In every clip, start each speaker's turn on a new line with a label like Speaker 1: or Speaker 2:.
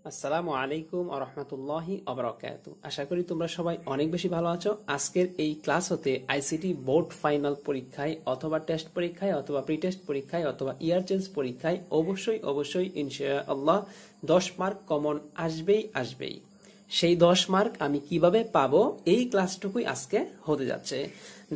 Speaker 1: আসসালামু আলাইকুম ওয়া রাহমাতুল্লাহি ওয়া বারাকাতুহু। আশা করি তোমরা সবাই অনেক বেশি ভালো আছো। আজকের এই ক্লাস হতে আইসিটি বোর্ড ফাইনাল পরীক্ষায় অথবা টেস্ট পরীক্ষায় অথবা প্রি টেস্ট পরীক্ষায় অথবা ইয়ার চেঞ্জ পরীক্ষায় অবশ্যই ইনশাআল্লাহ 10 মার্ক কমন আসবেই। সেই 10 মার্ক আমি কিভাবে পাবো এই ক্লাসটুকুই আজকে হতে যাচ্ছে।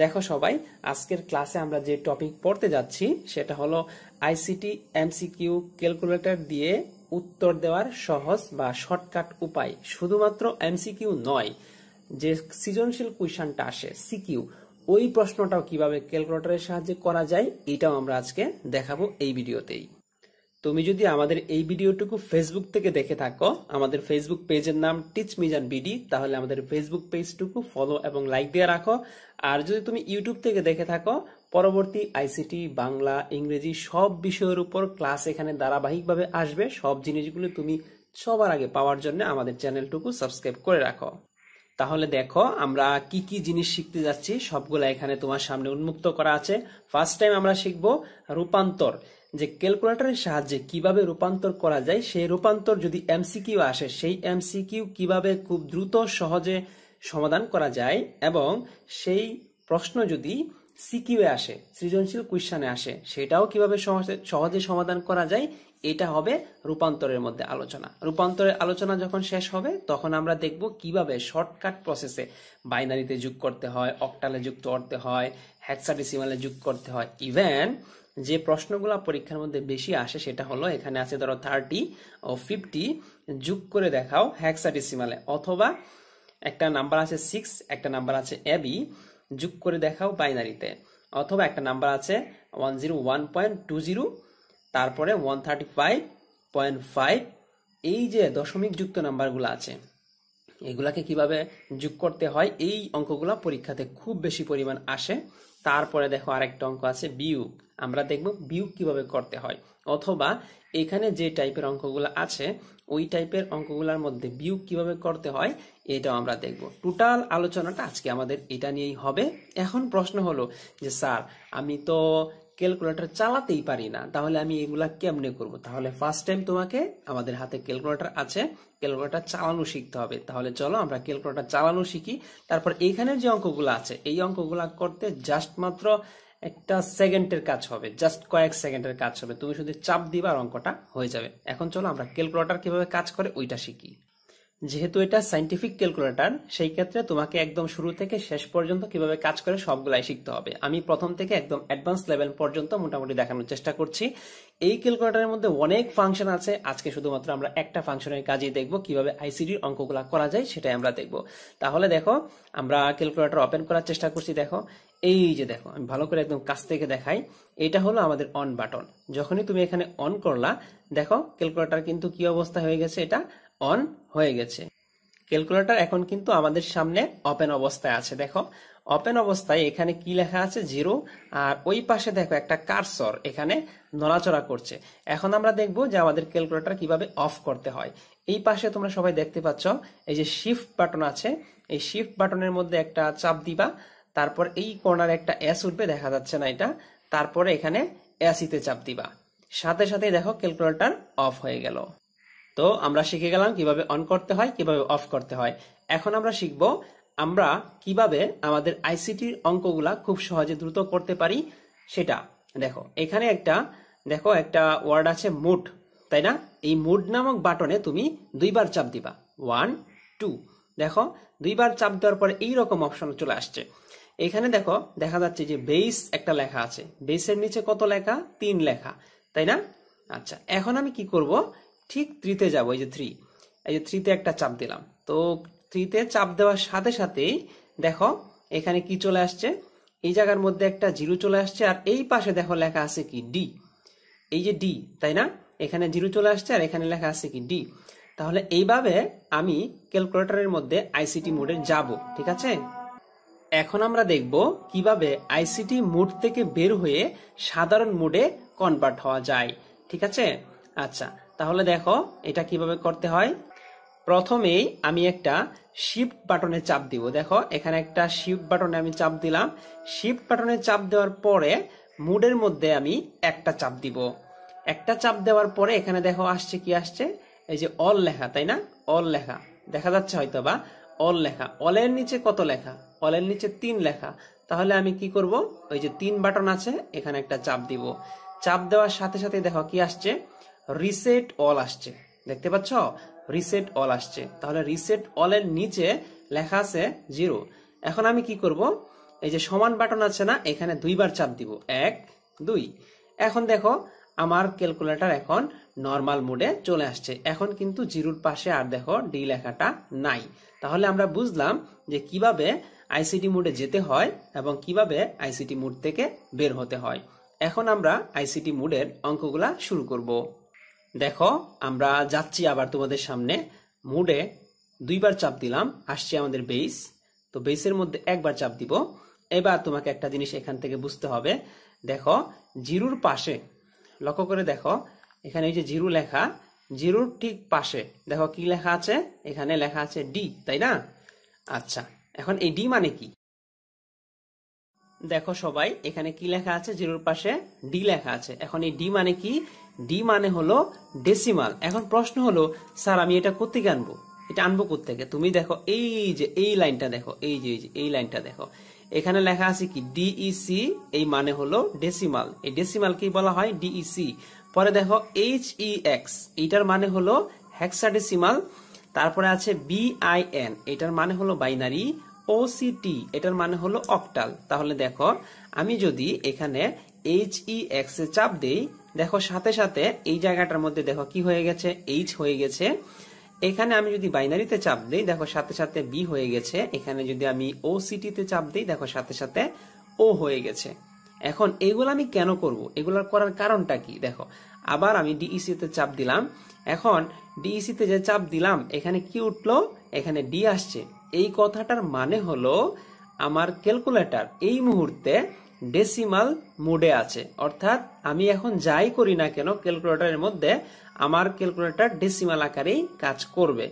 Speaker 1: দেখো সবাই, আজকের ক্লাসে আমরা যে টপিক পড়তে যাচ্ছি সেটা হলো আইসিটি এমসিকিউ ক্যালকুলেটর দিয়ে উত্তর দেওয়ার সহজ বা শর্টকাট উপায়। শুধুমাত্র এমসিকিউ নয়, যে সৃজনশীল কোয়েশ্চনটা আসে সিকিউ, ওই প্রশ্নটাও কিভাবে ক্যালকুলেটরের সাহায্যে করা যায় এটাও আমরা আজকে দেখাবো এই ভিডিওতেই। তুমি যদি আমাদের এই ভিডিওটুকু ফেসবুক থেকে দেখে থাকো, আমাদের ফেসবুক পেজের নাম টিচ মিজান বিডি, তাহলে আমাদের ফেসবুক পেজটুকু ফলো এবং লাইক দিয়ে রাখো। আর যদি তুমি ইউটিউব থেকে দেখে থাকো, পরবর্তী আইসিটি বাংলা ইংরেজি সব বিষয়ের উপর ক্লাস এখানে ধারাবাহিকভাবে আসবে। সব জিনিসগুলো তুমি সবার আগে পাওয়ার জন্য আমাদের চ্যানেলটুকু সাবস্ক্রাইব করে রাখো। তাহলে দেখো আমরা কি কি জিনিস শিখতে যাচ্ছি, সবগুলা এখানে তোমার সামনে উন্মুক্ত করা আছে। ফার্স্ট টাইম আমরা শিখবো রূপান্তর, যে ক্যালকুলেটরের সাহায্যে কিভাবে রূপান্তর করা যায়। সেই রূপান্তর যদি এমসিকিউ আসে, সেই এমসিকিউ কিভাবে খুব দ্রুত সহজে সমাধান করা যায়, এবং সেই প্রশ্ন যদি সিকিউ এ আসে, সৃজনশীল কোয়েশ্চনে আসে, সেটাও কিভাবে সহজে সমাধান করা যায়, এটা হবে রূপান্তরের মধ্যে আলোচনা। রূপান্তরের আলোচনা যখন শেষ হবে তখন আমরা দেখব কিভাবে শর্টকাট প্রসেসে বাইনারিতে যোগ করতে হয়, অক্টালে যুক্ত করতে হয়, হেক্সাডেসিমালে যোগ করতে হয়। ইভেন যে প্রশ্নগুলো পরীক্ষার মধ্যে বেশি আসে সেটা হলো, এখানে আছে ধরো 30 ও 50 যোগ করে দেখাও হেক্সাডেসিমালে, অথবা একটা নাম্বার আছে 6, একটা নাম্বার আছে এবি, যোগ করে দেখাও বাইনারিতে, অথবা একটা নাম্বার আছে 101.20, তারপরে 135.5। এই যে দশমিক যুক্ত নাম্বারগুলো আছে, এগুলাকে কিভাবে যোগ করতে হয়, এই অঙ্কগুলা পরীক্ষাতে খুব বেশি পরিমাণ আসে। তারপরে দেখো আরেকটা অঙ্ক আছে বিয়োগ, আমরা দেখব বিয়োগ কিভাবে করতে হয়, অথবা এখানে যে টাইপের অঙ্কগুলো আছে ওই টাইপের অঙ্কগুলোর মধ্যে বিয়োগ কিভাবে করতে হয় এটাও আমরা দেখব। টোটাল আলোচনাটা আজকে আমাদের এটা নিয়েই হবে। এখন প্রশ্ন হলো যে স্যার, আমি তো ক্যালকুলেটর চালাতেই পারি না, তাহলে আমি এগুলা কেমনে করব? তাহলে ফার্স্ট টাইম তোমাকে আমাদের হাতে ক্যালকুলেটর আছে, ক্যালকুলেটর চালানো শিখতে হবে। তাহলে চলো আমরা ক্যালকুলেটর চালানো শিখি। তারপর এইখানে যে অঙ্কগুলো আছে এই অঙ্কগুলা করতে জাস্ট মাত্র একটা সেকেন্ডের কাজ হবে, জাস্ট কয়েক সেকেন্ডের কাজ হবে। তুমি শুধু চাপ দিবা আর অঙ্কটা হয়ে যাবে। এখন চলো আমরা ক্যালকুলেটর কিভাবে কাজ করে ওইটা শিখি। যেহেতু এটা সাইন্টিফিক ক্যালকুলেটর, সেই ক্ষেত্রে তোমাকে একদম শুরু থেকে শেষ পর্যন্ত কিভাবে কাজ করে সবগুলাই শিখতে হবে। আমি প্রথম থেকে একদম অ্যাডভান্স লেভেল পর্যন্ত মোটামুটি দেখানোর চেষ্টা করছি। এই ক্যালকুলেটরের মধ্যে অনেক ফাংশন আছে, আজকে শুধুমাত্র আমরা একটা ফাংশনের কাজই দেখব, কিভাবে আইসিটির অঙ্কগুলা করা যায় সেটাই আমরা দেখব। তাহলে দেখো আমরা ক্যালকুলেটর ওপেন করার চেষ্টা করছি। দেখো এই যে দেখো, আমি ভালো করে একদম কাছ থেকে দেখাই, এটা হলো আমাদের অন বাটন। যখনই তুমি এখানে অন করলা, দেখো ক্যালকুলেটর কিন্তু কি অবস্থা হয়ে গেছে, এটা অন হয়ে গেছে। ক্যালকুলেটর এখন কিন্তু আমাদের সামনে ওপেন অবস্থায় আছে। দেখো ওপেন অবস্থায় এখানে কি লেখা আছে, 0, আর ওই পাশে দেখো একটা কার্সর এখানে নড়াচড়া করছে। এখন আমরা দেখব যে আমাদের ক্যালকুলেটর কিভাবে অফ করতে হয়। এই পাশে তোমরা সবাই দেখতে পাচ্ছ এই যে শিফট বাটন আছে, এই শিফট বাটনের মধ্যে একটা চাপ দিবা, তারপর এই কর্নারে একটা এস উঠবে, দেখা যাচ্ছে না এটা, তারপরে এখানে এসিতে চাপ দিবা, সাথে সাথে দেখো ক্যালকুলেটর অফ হয়ে গেল। তো আমরা শিখে গেলাম কিভাবে অন করতে হয়, কিভাবে অফ করতে হয়। এখন আমরা শিখব আমরা কিভাবে আমাদের আইসিটির অঙ্কগুলা খুব সহজে দ্রুত করতে পারি সেটা। দেখো এখানে একটা ওয়ার্ড আছে মুড, তাই না? এই মুড নামক বাটনে তুমি 2 বার চাপ দিবা, 1 2। দেখো 2 বার চাপ দেওয়ার পরে এইরকম অপশন চলে আসছে। এখানে দেখো দেখা যাচ্ছে যে বেস একটা লেখা আছে, বেসের নিচে কত লেখা, 3 লেখা, তাই না? আচ্ছা, এখন আমি কি করব, ঠিক 3 তে যাবো। এই যে 3, এই যে 3 তে একটা চাপ দিলাম। তো 3 তে চাপ দেওয়ার সাথে সাথেই দেখো এখানে কি চলে আসছে, এই জায়গার মধ্যে একটা 0 চলে আসছে, আর এই পাশে দেখো লেখা আছে কি ডি, এই যে ডি, তাই না? এখানে 0 চলে আসছে আর এখানে লেখা আছে কি ডি। তাহলে এইভাবে আমি ক্যালকুলেটরের মধ্যে আইসিটি মোডে যাব, ঠিক আছে? এখন আমরা দেখব কিভাবে আইসিটি মোড থেকে বের হয়ে সাধারণ মোডে কনভার্ট হওয়া যায়, ঠিক আছে? আচ্ছা, তাহলে দেখো এটা কিভাবে করতে হয়। প্রথমেই আমি একটা শিফট বাটনে চাপ দিব। দেখো এখানে একটা শিফট বাটনে আমি চাপ দিলাম। শিফট বাটনে চাপ দেওয়ার পরে মোডের মধ্যে আমি একটা চাপ দিব। একটা চাপ দেওয়ার পরে এখানে দেখো আসছে কি আসছে, এই যে অল লেখা, তাই না? অল লেখা দেখা যাচ্ছে হয়তো, বা অল লেখা। অলের নিচে কত লেখা? অলের নিচে 3 লেখা। তাহলে আমি কি করব, ওই যে 3 বাটন আছে এখানে একটা চাপ দিব। চাপ দেওয়ার সাথে সাথে দেখো কি আসছে, রিসেট অল আসছে। দেখতে পাচ্ছ, রিসেট অল আসছে। তাহলে রিসেট অলের নিচে লেখা আছে 0। এখন আমি কি করব, এই যে সমান বাটন আছে না, এখানে 2 বার চাপ দিব, 1 2। এখন দেখো আমার ক্যালকুলেটর এখন নরমাল মোডে চলে আসছে। এখন কিন্তু 0-র পাশে আর দেখো ডি লেখাটা নাই। তাহলে আমরা বুঝলাম যে কিভাবে আইসিটি মোডে যেতে হয় এবং কিভাবে আইসিটি মোড থেকে বের হতে হয়। এখন আমরা আইসিটি মোডের অঙ্কগুলা শুরু করব। দেখো আমরা যাচ্ছি আবার তোমাদের সামনে। মোডে 2 বার চাপ দিলাম, আসছে আমাদের বেস। তো বেসের মধ্যে 1 বার চাপ দিব। এবার তোমাকে একটা জিনিস এখান থেকে বুঝতে হবে। দেখো 0-র পাশে লক্ষ্য করে দেখো, এখানে এই যে 0 লেখা, 0-র ঠিক পাশে দেখো কি লেখা আছে, এখানে লেখা আছে ডি, তাই না? আচ্ছা, এখন এই ডি মানে কি? দেখো সবাই, এখানে কি লেখা আছে, 0-র পাশে ডি লেখা আছে। এখন এই ডি মানে কি? ডি মানে হলো ডেসিমাল। এখন প্রশ্ন হলো, স্যার আমি এটা কোত্থেকে আনবো? এটা আনবো কোত্থেকে? তুমি দেখো এই যে এই লাইনটা দেখো, এই যে এই লাইনটা দেখো, এখানে লেখা আছে কি ডিইসি, এই মানে হলো ডেসিমাল। এই ডেসিমাল কি বলা হয়? ডিইসি। পরে দেখো এইচইএক্স, এইটার মানে হলো হেক্সাডেসিমাল। তারপরে আছে বিআইএন, এটার মানে হলো বাইনারি। ওসিটি, এটার মানে হলো অক্টাল। তাহলে দেখো আমি যদি এখানে এইচইএক্স এ চাপ দেই, দেখো সাথে সাথে এই জায়গাটার মধ্যে দেখো কি হয়ে গেছে, এইচ হয়ে গেছে। এখানে আমি যদি বাইনারিতে চাপ দেই, দেখো সাথে সাথে বি হয়ে গেছে। এখানে যদি আমি ওসিটি তে চাপ দেই, দেখো সাথে সাথে ও হয়ে গেছে। এখন এগুলো আমি কেন করব? এগুলোর করার কারণটা কি? দেখো আবার আমি ডিইসি তে চাপ দিলাম। এখন ডিইসি তে যে চাপ দিলাম, এখানে কি উঠলো? এখানে ডি আসছে। এই কথাটার মানে হলো আমার ক্যালকুলেটর এই মুহূর্তে ডেসিমাল মোডে আছে। অর্থাৎ আমি এখন যাই করি না কেন ক্যালকুলেটরের মধ্যে, আমার ক্যালকুলেটর ডেসিমাল আকারেই কাজ করবে।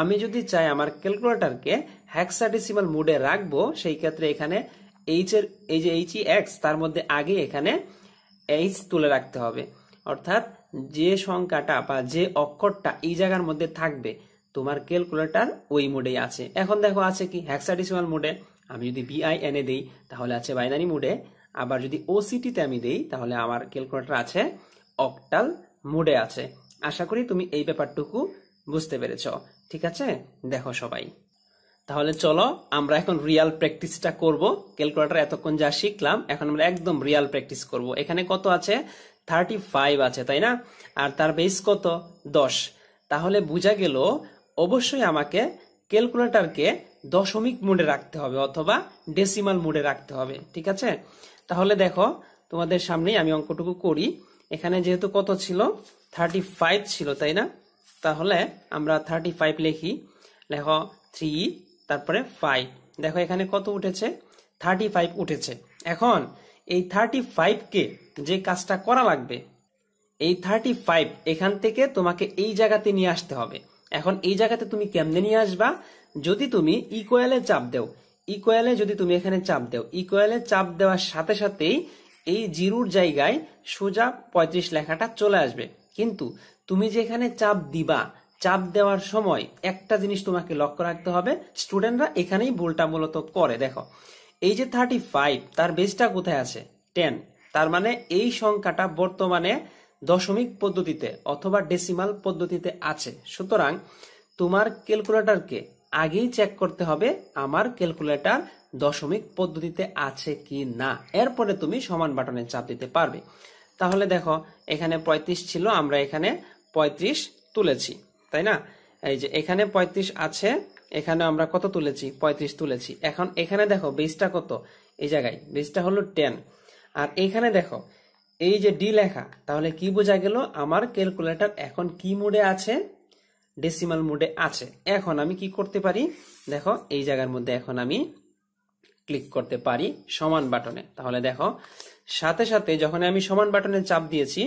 Speaker 1: আমি যদি চাই আমার ক্যালকুলেটরকে হেক্সাডেসিমাল মোডে রাখবো, সেই ক্ষেত্রে এখানে এইচ এর এই যে এইচইএক্স, তার মধ্যে আগে এখানে এইচ তুলে রাখতে হবে। অর্থাৎ যে সংখ্যাটা বা যে অক্ষরটা এই জায়গার মধ্যে থাকবে, তোমার ক্যালকুলেটর ওই মোডেই আছে। এখন দেখো আছে কি হেক্সাডেসিমাল মোডে। আমি যদি বিআইএন এ দেই তাহলে আছে বাইনারি মোডে। আবার যদি ওসিটি তে আমি দেই তাহলে আমার ক্যালকুলেটর আছে অক্টাল মোডে আছে। আশা করি তুমি এই ব্যাপারটুকু বুঝতে পেরেছো। ঠিক আছে, দেখো সবাই, তাহলে চলো আমরা এখন রিয়াল প্র্যাকটিসটা করব। ক্যালকুলেটর এতক্ষণ যা শিখলাম, এখন আমরা একদম রিয়াল প্র্যাকটিস করব। এখানে কত আছে? 35 আছে, তাই না? আর তার বেস কত? 10। তাহলে বোঝা গেল অবশ্যই আমাকে ক্যালকুলেটরকে দশমিক মোডে রাখতে হবে অথবা ডেসিমাল মোডে রাখতে হবে। ঠিক আছে, তাহলে দেখো তোমাদের সামনেই আমি অঙ্কটুকু করি। এখানে যেহেতু কত ছিল? 35 ছিল, তাই না? তাহলে আমরা 35 লিখি। দেখো 3 তারপরে 5। দেখো এখানে কত উঠেছে? 35 উঠেছে। এখন এই 35 কে যে কাজটা করা লাগবে, এই 35 এখান থেকে তোমাকে এই জায়গাতে নিয়ে আসতে হবে। এখন এই জায়গাতে তুমি কেমনে নিয়ে আসবা? যদি তুমি ইকুয়ালে চাপ দেও, ইকুয়ালে যদি তুমি এখানে চাপ দেও, ইকুয়ালে চাপ দেওয়ার সাথে সাথেই এই 0-র জায়গায় সোজা 35 লেখাটা চলে আসবে। কিন্তু তুমি যে এখানে চাপ দিবা, চাপ দেওয়ার সময় একটা জিনিস তোমাকে লক্ষ্য রাখতে হবে। স্টুডেন্টরা এখানেই ভুলটা মূলত করে। দেখো এই যে 35, তার বেসটা কোথায় আছে? 10। তার মানে এই সংখ্যাটা বর্তমানে দশমিক পদ্ধতিতে অথবা ডেসিমাল পদ্ধতিতে আছে। সুতরাং তোমার ক্যালকুলেটরকে আগেই চেক করতে হবে আমার ক্যালকুলেটর দশমিক পদ্ধতিতে আছে কি না, এরপরে তুমি সমান বাটনে চাপ দিতে পারবে। তাহলে দেখো এখানে 35 ছিল, আমরা এখানে 35 তুলেছি, তাই না? এই যে এখানে 35 আছে, এখানে আমরা কত তুলেছি? 35 তুলেছি। এখন এখানে দেখো বেসটা কত? এই জায়গায় বেসটা হলো 10। আর এখানে দেখো এই যে ডি লেখা, তাহলে কি বোঝা গেল? আমার ক্যালকুলেটর এখন কি মোডে আছে? ডেসিমাল মোডে আছে। এখন আমি কি করতে পারি? দেখো এই জায়গার মধ্যে এখন আমি ক্লিক করতে পারি সমান বাটনে। তাহলে দেখো সাথে সাথে যখন আমি সমান বাটনে চাপ দিয়েছি,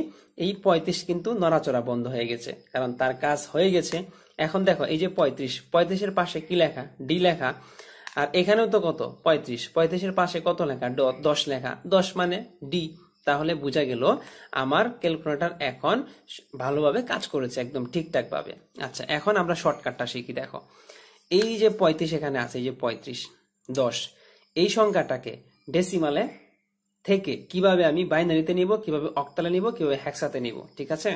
Speaker 1: এই 35 কিন্তু নড়াচড়া বন্ধ হয়ে গেছে, কারণ তার কাজ হয়ে গেছে। এখন দেখো এই যে 35 এর পাশে কি লেখা? ডি লেখা। আর এখানেও তো কত? 35 এর পাশে কত লেখা? 10 লেখা। 10 মানে ডি। তাহলে বোঝা গেল আমার ক্যালকুলেটর এখন ভালোভাবে কাজ করেছে, একদম ঠিকঠাক ভাবে। আচ্ছা, এখন আমরা শর্টকাটটা শিখি। দেখো, এই যে 35 এখানে আছে, এই যে 35, 10, এই সংখ্যাটাকে ডেসিমালে থেকে কিভাবে আমি বাইনারিতে নিব, কিভাবে অক্টালে নিব, কিভাবে হেক্সাতে নিব, ঠিক আছে?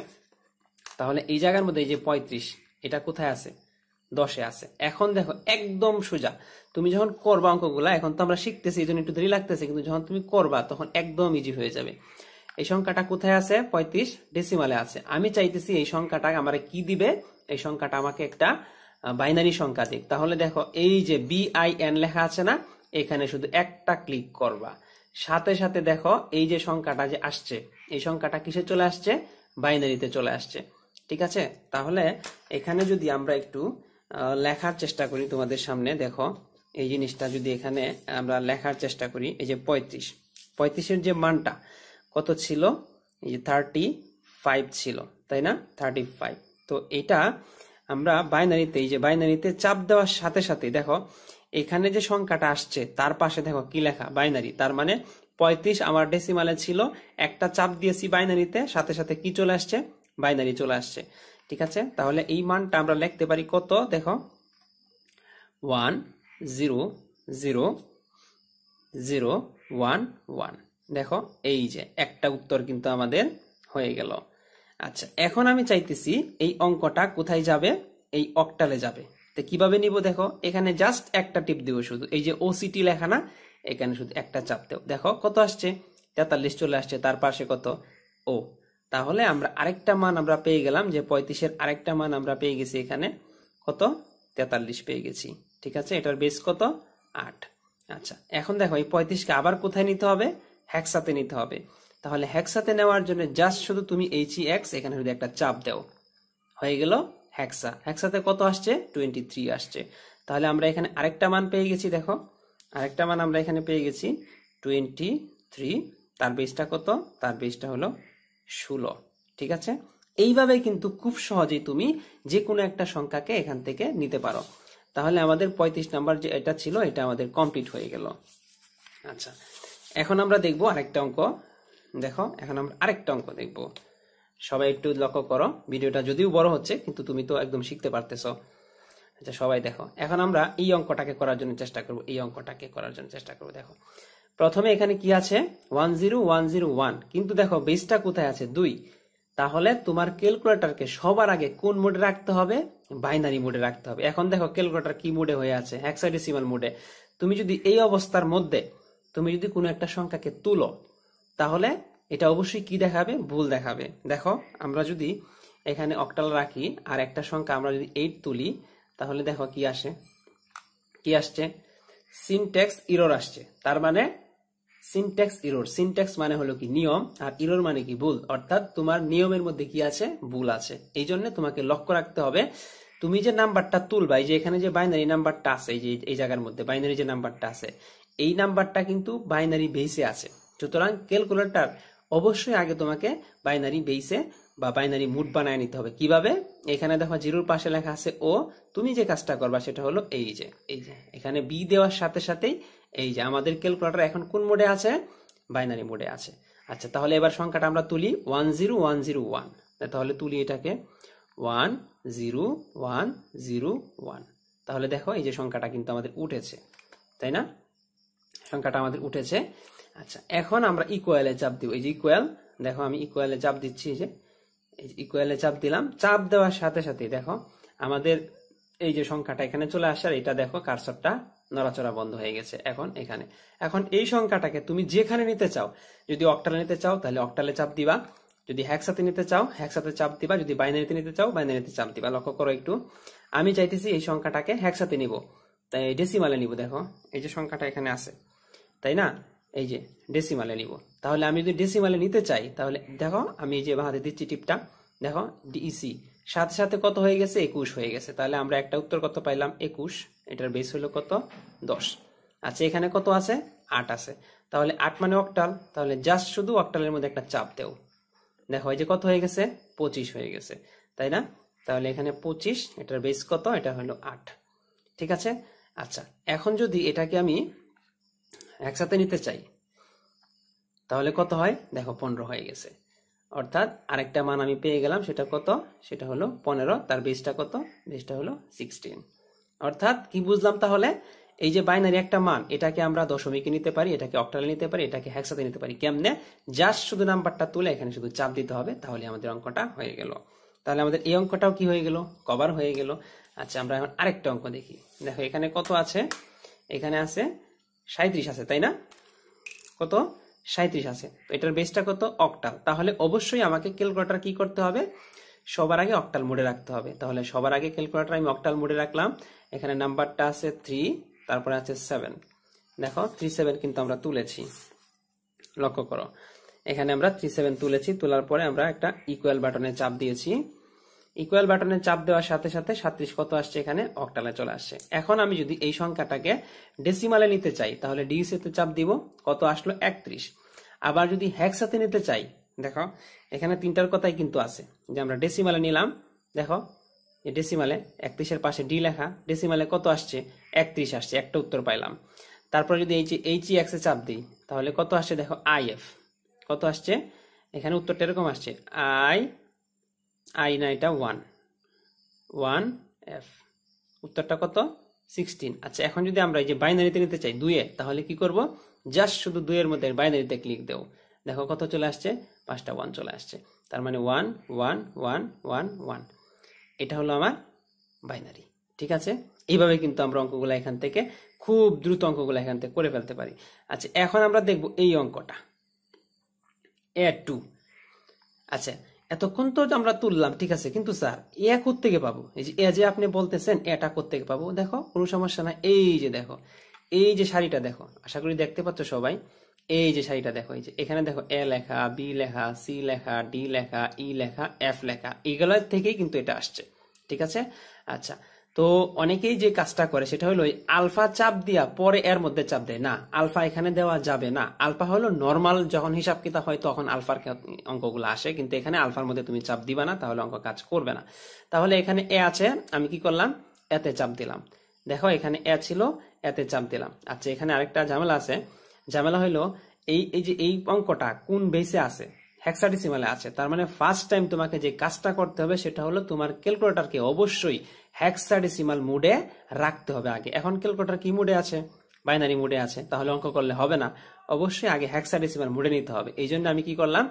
Speaker 1: তাহলে এই জায়গার মধ্যে এই যে 35, এটা কোথায় আছে? 10-এ আছে। এখন দেখো একদম সোজা, তুমি যখন করবা অঙ্কগুলা, এখন তো আমরা শিখতেছি এই জন্য একটু দেরি লাগতেছে, কিন্তু যখন তুমি করবা তখন একদম ইজি হয়ে যাবে। এই সংখ্যাটা কোথায় আছে? 35 ডেসিমালে আছে। আমি চাইতেছি এই সংখ্যাটা আমার কি দিবে, এই সংখ্যাটা আমাকে একটা বাইনারি সংখ্যা দিক। তাহলে দেখো এই যে BIN লেখা আছে না, এখানে শুধু একটা ক্লিক করবা, সাথে সাথে দেখো এই যে সংখ্যাটা যে আসছে, এই সংখ্যাটা কিসে চলে আসছে? বাইনারিতে চলে আসছে, ঠিক আছে? তাহলে এখানে যদি আমরা একটু লেখার চেষ্টা করি তোমাদের সামনে, দেখো এই জিনিসটা যদি এখানে আমরা লেখার চেষ্টা করি, এই যে 35-এর যে মানটা কত ছিল? এই যে 35 ছিল, তাই না? 35। তো এটা আমরা বাইনারিতে, এই যে বাইনারিতে চাপ দেওয়ার সাথে সাথে দেখো এখানে যে সংখ্যাটা আসছে তার পাশে দেখো কি লেখা? বাইনারি। তার মানে 35 আমার ডেসিমালে ছিল, একটা চাপ দিয়েছি বাইনারিতে, সাথে সাথে কি চলে আসছে? বাইনারি চলে আসছে, ঠিক আছে? তাহলে এই মানটা আমরা লিখতে পারি কত? দেখো 1000011। দেখো এই যে একটা উত্তর কিন্তু আমাদের হয়ে গেল। আচ্ছা, এখন আমি চাইতেছি এই অঙ্কটা কোথায় যাবে? এই অক্টালে যাবে। তো কিভাবে নিব? দেখো এখানে জাস্ট একটা টিপ দিব, শুধু এই যে OCT লেখা না, এখানে শুধু একটা চাপ দেব। দেখো কত আসছে? 43 চলে আসছে, তার পাশে কত? ও। তাহলে আমরা আরেকটা মান আমরা পেয়ে গেলাম, যে 35-এর আরেকটা মান আমরা পেয়ে গেছি এখানে কত? 43 পেয়ে গেছি, ঠিক আছে? এটার বেস কত? 8। আচ্ছা, এখন দেখো এই 35-কে আবার কোথায় নিতে হবে? হেক্সাতে নিতে হবে। তাহলে হেক্সাতে নেওয়ার জন্য জাস্ট শুধু তুমি HEX এখানে যদি একটা চাপ দাও, হয়ে গেল হেক্সা। হেক্সাতে কত আসছে? 23 আসছে। তাহলে আমরা এখানে আরেকটা মান পেয়ে গেছি। দেখো আরেকটা মান আমরা এখানে পেয়ে গেছি 23। তার বেসটা কত? তার বেসটা হলো 16, ঠিক আছে? এইভাবে কিন্তু খুব সহজেই তুমি যে কোনো একটা সংখ্যাকে এখান থেকে নিতে পারো। তাহলে আমাদের 35 নাম্বার যে এটা ছিল, এটা আমাদের কমপ্লিট হয়ে গেল। আচ্ছা, এখন আমরা দেখবো আরেকটা অঙ্ক। দেখো এখন আমরা আরেকটা অঙ্ক দেখব। সবাই একটু লক্ষ্য করো, ভিডিওটা যদিও বড় হচ্ছে কিন্তু তুমি তো একদম শিখতে পারতেছো। আচ্ছা সবাই দেখো, এখন আমরা এই অঙ্কটাকে করার জন্য চেষ্টা করব, এই অঙ্কটাকে করার জন্য চেষ্টা করব। দেখো প্রথমে এখানে কি আছে? 10101, কিন্তু দেখো বেসটা কোথায় আছে? 2। তাহলে তোমার ক্যালকুলেটরকে সবার আগে কোন মোডে রাখতে হবে? বাইনারি মোডে রাখতে হবে। এখন দেখো ক্যালকুলেটর কি মোডে হয়ে আছে? হেক্সাডেসিমাল মোডে। তুমি যদি এই অবস্থার মধ্যে তুমি যদি কোনো একটা সংখ্যাকে তুলো, তাহলে এটা অবশ্যই কি দেখাবে? ভুল দেখাবে। দেখো আমরা যদি এখানে অক্টাল রাখি আর একটা সংখ্যা আমরা যদি 8 তুলি, তাহলে দেখো কি আসে? কি আসছে? সিনট্যাক্স এরর আসছে। তার মানে সিনট্যাক্স এরর, সিনট্যাক্স মানে হলো কি? নিয়ম, আর এরর মানে কি? ভুল। অর্থাৎ তোমার নিয়মের মধ্যে কি আছে? ভুল আছে। এই জন্য তোমাকে লক্ষ্য রাখতে হবে, তুমি যে নাম্বারটা তুলবা, এই যে এখানে যে বাইনারি নাম্বারটা আছে, এই যে এই জায়গার মধ্যে বাইনারি যে নাম্বারটা আছে, এই নাম্বারটা কিন্তু বাইনারি বেসে আছে। সুতরাং ক্যালকুলেটর অবশ্যই আগে তোমাকে বাইনারি বেসে বা বাইনারি মুড বানায় নিতে হবে। কিভাবে? এখানে দেখো জিরোর পাশে লেখা আছে ও, তুমি যে কাজটা করবা সেটা হলো এই যে এখানে বি দেওয়ার সাথে সাথেই এই যে আমাদের ক্যালকুলেটর এখন কোন মোডে আছে? বাইনারি মোডে আছে। আচ্ছা তাহলে এবার সংখ্যাটা আমরা তুলি 10101। তাহলে তুলি এটাকে 10101। তাহলে দেখো এই যে সংখ্যাটা কিন্তু আমাদের উঠেছে, তাই না? সংখ্যাটা আমাদের উঠেছে। আচ্ছা এখন আমরা ইকুয়ালে চাপ দিব। এই যে ইকুয়াল, দেখো আমি ইকুয়ালে চাপ দিচ্ছি, যে ইকুয়ালে চাপ দিলাম। চাপ দেওয়ার সাথে সাথে দেখো আমাদের এই যে সংখ্যাটা এখানে চলে আসার, এটা দেখো কার্সরটা নড়াচড়া বন্ধ হয়ে গেছে এখন এখানে। এখন এই সংখ্যাটাকে তুমি যেখানে নিতে চাও, যদি অক্টালে নিতে চাও তাহলে অক্টালে চাপ দিবা, যদি হেক্সাতে নিতে চাও হেক্সাতে চাপ দিবা, যদি বাইনারিতে নিতে চাও বাইনারিতে চাপ দিবা। লক্ষ্য করো একটু, আমি চাইতেছি এই সংখ্যাটাকে হেক্সাতে নিব, তাই ডেসিমালে নিব। দেখো এই যে সংখ্যাটা এখানে আছে, তাই না? এই যে ডেসিমালে নিব। তাহলে আমি যদি ডেসিমালে নিতে চাই, তাহলে দেখো আমি এই যে হাতে দিচ্ছি টিপটা, দেখো ডিইসি সাথে সাথে কত হয়ে গেছে? 21 হয়ে গেছে। তাহলে আমরা একটা উত্তর কত পাইলাম? 21। এটার বেস হলো কত? 10। আচ্ছা এখানে কত আছে? 8 আছে। তাহলে 8 মানে অক্টাল, তাহলে জাস্ট শুধু অক্টালের মধ্যে একটা চাপ দেও। দেখো এই যে কত হয়ে গেছে? 25 হয়ে গেছে, তাই না? তাহলে এখানে 25, এটার বেস কত? এটা হলো 8, ঠিক আছে? আচ্ছা এখন যদি এটাকে আমি একসাথে নিতে চাই, তাহলে কত হয় দেখো 15 হয়ে গেছে। অর্থাৎ আরেকটা মান আমি পেয়ে গেলাম, সেটা কত, সেটা হলো 15, তার বেসটা কত, বেসটা হলো 16। অর্থাৎ কি বুঝলাম তাহলে, এই যে বাইনারি একটা মান, এটাকে আমরা দশমিকে নিতে পারি, এটাকে অক্টালে নিতে পারি, এটাকে হেক্সাতে নিতে পারি। কেমনে? জাস্ট শুধু নাম্বারটা তুলে এখানে শুধু চাপ দিতে হবে, তাহলে আমাদের অঙ্কটা হয়ে গেল। তাহলে আমাদের এই অঙ্কটাও কি হয়ে গেল, কভার হয়ে গেল। আচ্ছা আমরা এখন আরেকটা অঙ্ক দেখি। দেখো এখানে কত আছে, এখানে আছে 37 আছে, তাই না? কত? 37 আছে। তো এটার বেসটা কত, অক্টাল। তাহলে অবশ্যই আমাকে ক্যালকুলেটর কি করতে হবে, সবার আগে অক্টাল মোডে রাখতে হবে। তাহলে সবার আগে ক্যালকুলেটর আমি অক্টাল মোডে রাখলাম। এখানে নাম্বারটা আছে 3, তারপরে আছে 7। দেখো 37 কিন্তু আমরা তুলেছি, লক্ষ্য করো এখানে আমরা 37 তুলেছি। তোলার পরে আমরা একটা ইকুয়াল বাটনে চাপ দিয়েছি। ইকুয়াল বাটনে চাপ দেওয়ার সাথে সাথে 37 কত আসছে, এখানে অক্টালে চলে আসছে। এখন আমি যদি এই সংখ্যাটাকে ডেসিমালে নিতে চাই, তাহলে ডিসিতে চাপ দিব, কত আসলো 31। আবার যদি হেক্সাতে নিতে চাই, দেখো এখানে তিনটার কথাই কিন্তু আছে, যে আমরা ডেসিমালে নিলাম। দেখো এই ডেসিমালে 31-এর পাশে ডি লেখা, ডেসিমালে কত আসছে, 31 আসছে, একটা উত্তর পাইলাম। তারপর যদি এইচ এ চাপ দিই, তাহলে কত আসছে, দেখো আইএফ কত আসছে, এখানে উত্তরটা এরকম আসছে, আই না, এটা 1 এফ, উত্তরটা কত, 16। আচ্ছা এখন যদি আমরা এই যে বাইনারিতে নিতে চাই 2 এ, তাহলে কি করব, জাস্ট শুধু 2 এর মধ্যে বাইনারিতে ক্লিক দেব। দেখো কত চলে আসছে, 5টা 1 চলে আসছে। তার মানে 1 1 1 1 1, এটা হলো আমার বাইনারি। ঠিক আছে, এইভাবে কিন্তু আমরা অঙ্কগুলো এখান থেকে খুব দ্রুত অঙ্কগুলো এখান থেকে করে ফেলতে পারি। আচ্ছা এখন আমরা দেখব এই অঙ্কটা A2। আচ্ছা এতক্ষণ তো আমরা তুললাম, ঠিক আছে, কিন্তু স্যার এ কোত্থেকে পাবো, এই যে এ যে আপনি বলতেছেন, এটা কোত্থেকে পাবো? দেখো কোনো সমস্যা না, এই যে দেখো এই যে সারিটা দেখো, আশা করি দেখতে পাচ্ছ সবাই। এই যে সারিটা দেখো, এই যে এখানে দেখো এ লেখা, বি লেখা, সি লেখা, ডি লেখা, ই লেখা, এফ লেখা, এগুলোর থেকেই কিন্তু এটা আসছে। ঠিক আছে, আচ্ছা তো অনেকেই যে কাজটা করে সেটা হলো আলফা চাপ দিয়া পরে এর মধ্যে চাপ দেয়। না, আলফা এখানে দেওয়া যাবে না। আলফা হলো নর্মাল যখন হিসাব কিতাব হয় তখন আলফার অঙ্কগুলো আসে, কিন্তু এখানে আলফার মধ্যে তুমি চাপ দিবা না, তাহলে অঙ্ক কাজ করবে না। তাহলে এখানে এ আছে, আমি কি করলাম, এতে চাপ দিলাম। দেখো এখানে এ ছিল, এতে চাপ দিলাম। আচ্ছা এখানে আরেকটা ঝামেলা আছে, ঝামেলা হলো এই যে এই অঙ্কটা কোন বেসে আছে, হেক্সাডেসিমালে আছে। তার মানে ফার্স্ট টাইম তোমাকে যে কাজটা করতে হবে সেটা হলো তোমার ক্যালকুলেটরকে অবশ্যই হেক্সাডেসিমাল মোডে রাখতে হবে আগে। এখন ক্যালকুলেটর কি মোডে আছে, বাইনারি মোডে আছে, তাহলে অঙ্ক করলে হবে না, অবশ্যই আগে হেক্সাডেসিমাল মোডে নিতে হবে। এই জন্য আমি কি করলাম,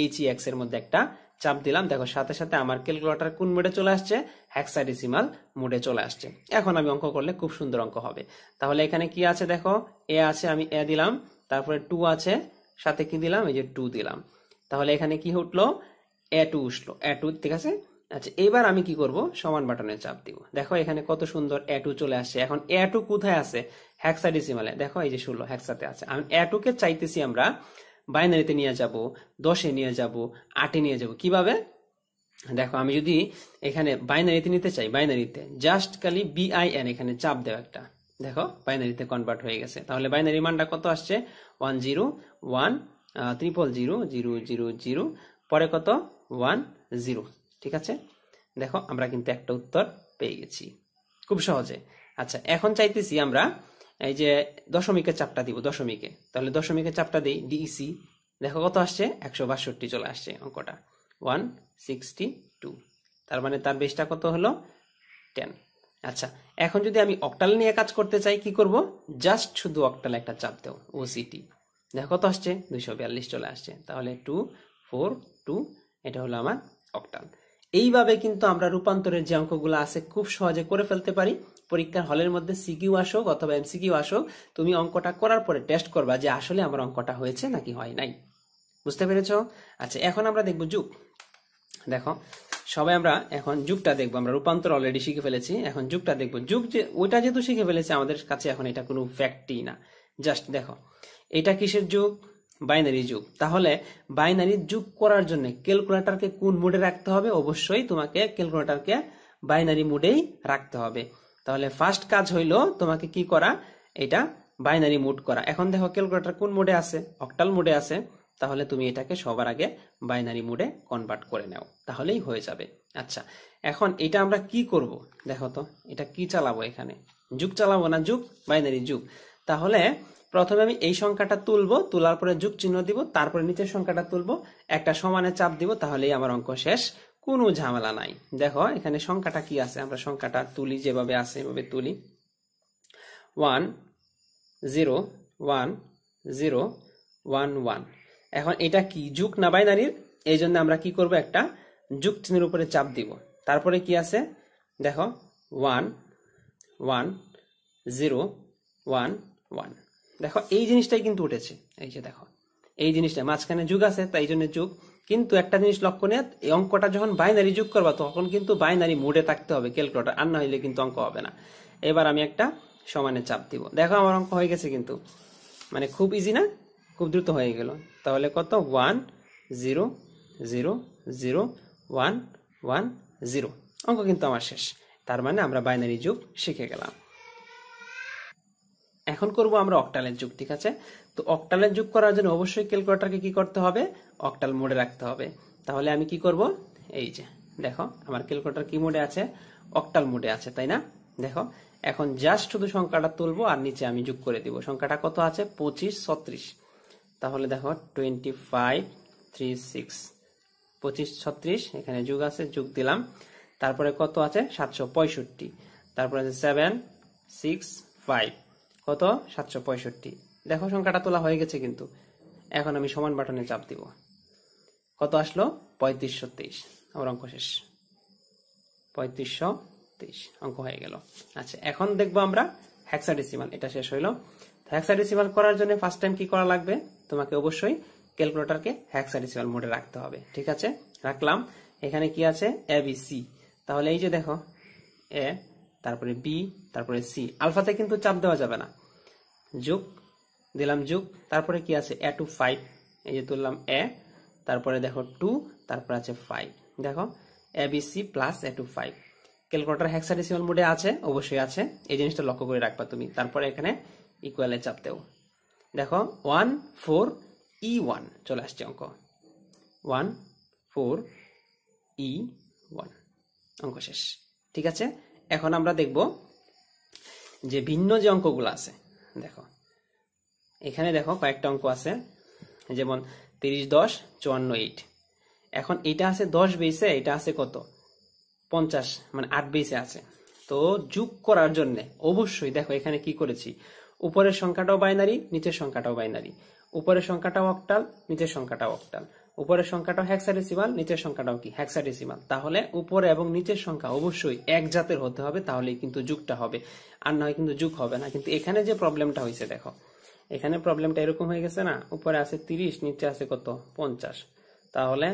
Speaker 1: HEX এর মধ্যে একটা চাপ দিলাম। দেখো সাথে সাথে আমার ক্যালকুলেটর কোন মোডে চলে আসছে, হেক্সাডেসিমাল মোডে চলে আসছে। এখন আমি অঙ্ক করলে খুব সুন্দর অঙ্ক হবে। তাহলে এখানে কি আছে, দেখো এ আছে, আমি এ দিলাম, তারপরে 2 আছে, সাথে কি দিলাম, এই যে 2 দিলাম। তাহলে এখানে কি উঠলো, A2 উঠলো, A2, ঠিক আছে। আচ্ছা এবার আমি কি করব, সমান বাটনে চাপ দিব। দেখো এখানে কত সুন্দর A2 চলে আসছে। এখন A2 কোথায় আছে, হেক্সাডেসিমালে। দেখো এই যে 16 হেক্সাতে আছে। আমি A2 কে চাইতেছি আমরা বাইনারিতে নিয়ে যাব, 10-এ নিয়ে যাব, 8-এ নিয়ে যাব। কিভাবে, দেখো আমি যদি এখানে বাইনারিতে নিতে চাই, বাইনারিতে জাস্ট খালি BIN এখানে চাপ দেও একটা, দেখো বাইনারিতে কনভার্ট হয়ে গেছে। তাহলে বাইনারি মানটা কত আসছে, 101000000, পরে কত 10। ঠিক আছে, দেখো আমরা কিন্তু একটা উত্তর পেয়ে গেছি খুব সহজে। আচ্ছা এখন চাইতেছি আমরা এই যে দশমিকের চাপটা দিব, দশমিকে, তাহলে দশমিকের চাপটা দিই, DEC। দেখো কত আসছে, 162 চলে আসছে অঙ্কটা, 162। তার মানে তার বেসটা কত হলো, 10। আচ্ছা এখন যদি আমি অক্টাল নিয়ে কাজ করতে চাই, কি করব, জাস্ট শুধু অক্টাল একটা চাপ দেও, OCT। দেখো কত আসছে, 242 চলে আসছে। তাহলে 242, এটা হলো আমার অক্টাল। এইভাবে কিন্তু আমরা রূপান্তরের যে অঙ্কগুলো আছে খুব সহজে করে ফেলতে পারি। পরীক্ষার হলের মধ্যে সিকিউ আসুক অথবা MCQ আসুক, তুমি অঙ্কটা করার পরে টেস্ট করবা যে আসলে আমার অঙ্কটা হয়েছে নাকি হয় নাই। বুঝতে পেরেছো? আচ্ছা এখন আমরা দেখব যুগ। দেখো সবাই আমরা এখন যুগটা দেখবো, আমরা রূপান্তর অলরেডি শিখে ফেলেছি, এখন যুগটা দেখবো। যুগ যে ওইটা যেহেতু শিখে ফেলেছি, আমাদের কাছে এখন এটা কোনো ফ্যাক্টই না। জাস্ট দেখো এটা কিসের যুগ, বাইনারি যুগ। তাহলে বাইনারি যুগ করার জন্য ক্যালকুলেটরকে কোন মোডে রাখতে হবে, অবশ্যই তোমাকে ক্যালকুলেটরকে বাইনারি মোডেই রাখতে হবে। তাহলে ফার্স্ট কাজ হইলো তোমাকে কি করা, এটা বাইনারি মোড করা। এখন দেখো ক্যালকুলেটর কোন মোডে আছে, অক্টাল মোডে আছে, তাহলে তুমি এটাকে সবার আগে বাইনারি মোডে কনভার্ট করে নাও, তাহলেই হয়ে যাবে। আচ্ছা এখন এটা আমরা কি করব, দেখো তো এটা কি চালাবো, এখানে যুগ চালাবো না যুগ, বাইনারি যুগ। তাহলে প্রথমে আমি এই সংখ্যাটা তুলবো, তোলার পরে যোগ চিহ্ন দিব, তারপরে নিচের সংখ্যাটা তুলবো, একটা সমানে চাপ দিব, তাহলেই আমার অঙ্ক শেষ, কোনো ঝামেলা নাই। দেখো এখানে সংখ্যাটা কি আছে, আমরা সংখ্যাটা তুলি যেভাবে আছে এভাবে তুলি। 1 0 1 0 1 1। এখন এটা কি যোগ না বাইনারির, এই জন্য আমরা কি করব, একটা যোগ চিহ্নের উপরে চাপ দিব। তারপরে কি আছে দেখো 1 1 0 1 1। দেখো এই জিনিসটাই কিন্তু উঠেছে, এই যে দেখো এই জিনিসটা মাঝখানে যোগ আছে তাই জন্য যোগ। কিন্তু একটা জিনিস লক্ষ্য নিয়ে, এই অঙ্কটা যখন বাইনারি যোগ করবা তখন কিন্তু বাইনারি মোডে থাকতে হবে ক্যালকুলেটর, আর না হইলে কিন্তু অঙ্ক হবে না। এবার আমি একটা সমানে চাপ দিব, দেখো আমার অঙ্ক হয়ে গেছে কিন্তু, মানে খুব ইজি না, খুব দ্রুত হয়ে গেল। তাহলে কত 1 0 0 0 1 1 0, অঙ্ক কিন্তু আমার শেষ। তার মানে আমরা বাইনারি যোগ শিখে গেলাম। এখন করব আমরা অক্টালের যোগ, ঠিক আছে? তো অক্টালের যোগ করার জন্য অবশ্যই ক্যালকুলেটরকে কি করতে হবে, অক্টাল মোডে রাখতে হবে। তাহলে আমি কি করব, এই যে দেখো আমার ক্যালকুলেটর কি মোডে আছে, অক্টাল মোডে আছে, তাই না? দেখো এখন জাস্ট শুধু সংখ্যাটা তুলবো আর নিচে আমি যোগ করে দিব। সংখ্যাটা কত আছে 25 36। তাহলে দেখো 25 36 25 36, এখানে যোগ আছে, যোগ দিলাম। তারপরে কত আছে 765, তারপরে আছে 7 6 5, কত 765। দেখো সংখ্যাটা তোলা হয়ে গেছে কিন্তু। এখন আমি সমান বাটনে চাপ দিব, কত আসলো 3523, আমার অঙ্ক শেষ, 3523 অঙ্ক হয়ে গেল। আচ্ছা এখন দেখবো আমরা হেক্সাডেসিমাল, এটা শেষ হইলো। হেক্সাডেসিমাল করার জন্য ফার্স্ট টাইম কি করা লাগবে, তোমাকে অবশ্যই ক্যালকুলেটরকে হেক্সাডেসিমাল মোডে রাখতে হবে, ঠিক আছে? রাখলাম। এখানে কি আছে ABC, তাহলে এই যে দেখো এ, তারপরে বি, তারপরে সি, আলফাতে কিন্তু চাপ দেওয়া যাবে না, যোগ দিলাম যোগ, তারপরে কি আছে A to 5, এই যে তুললাম এ, তারপরে দেখো 2, তারপরে আছে 5, দেখো ABC plus A to 5। Calculator hexadecimal মোডে আছে, অবশ্যই আছে, এই জিনিসটা লক্ষ্য করে রাখবা তুমি। তারপরে এখানে ইকুয়ালে চাপ দেও, দেখো 1 4 E1 চলে আসছে অঙ্ক, 1 4 E1, অঙ্ক শেষ, ঠিক আছে? এখন আমরা দেখব যে ভিন্ন যে অঙ্কগুলো আছে, দেখো এখানে দেখো কয়েকটা অঙ্ক আছে, যেমন 30 10 54 8। এখন এটা আছে 10 বেসে, এটা আছে কত 50, মানে 8 বেসে আছে। তো যোগ করার জন্য অবশ্যই দেখো এখানে কি করেছি, উপরের সংখ্যাটাও বাইনারি, নিচের সংখ্যাটাও বাইনারি, উপরের সংখ্যাটাও অক্টাল, নিচের সংখ্যাটাও অক্টাল, উপরের সংখ্যাটাও হেক্সাডেসিমাল, নিচের সংখ্যাটাও কি হেক্সাডেসিমাল। তাহলে উপরে এবং নিচের সংখ্যা অবশ্যই এক জাতের হতে হবে, তাহলেই কিন্তু যোগটা হবে, আর নয় কিন্তু যোগ হবে না। কিন্তু এখানে যে প্রবলেমটা হয়েছে দেখো, এখানে প্রবলেমটা এরকম হয়ে গেছে না, উপরে আছে 30, নিচে আছে কত 50। তাহলে